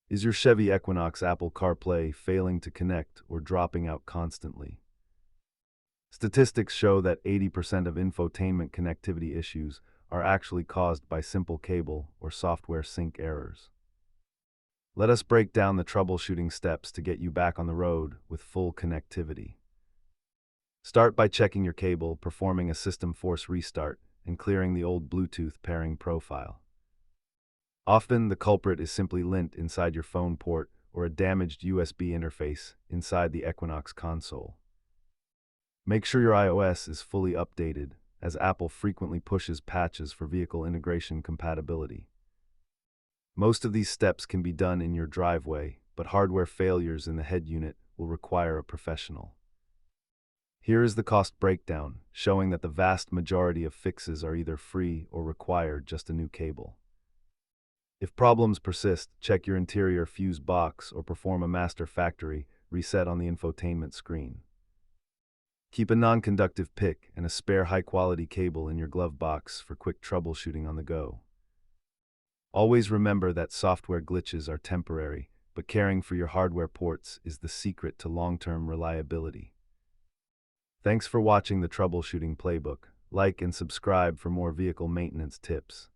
Is your Chevy Equinox Apple CarPlay failing to connect or dropping out constantly? Statistics show that 80% of infotainment connectivity issues are actually caused by simple cable or software sync errors. Let us break down the troubleshooting steps to get you back on the road with full connectivity. Start by checking your cable, performing a system force restart, and clearing the old Bluetooth pairing profile. Often, the culprit is simply lint inside your phone port or a damaged USB interface inside the Equinox console. Make sure your iOS is fully updated, as Apple frequently pushes patches for vehicle integration compatibility. Most of these steps can be done in your driveway, but hardware failures in the head unit will require a professional. Here is the cost breakdown, showing that the vast majority of fixes are either free or require just a new cable. If problems persist, check your interior fuse box or perform a master factory reset on the infotainment screen. Keep a non-conductive pick and a spare high-quality cable in your glove box for quick troubleshooting on the go. Always remember that software glitches are temporary, but caring for your hardware ports is the secret to long-term reliability. Thanks for watching the Troubleshooting Playbook. Like and subscribe for more vehicle maintenance tips.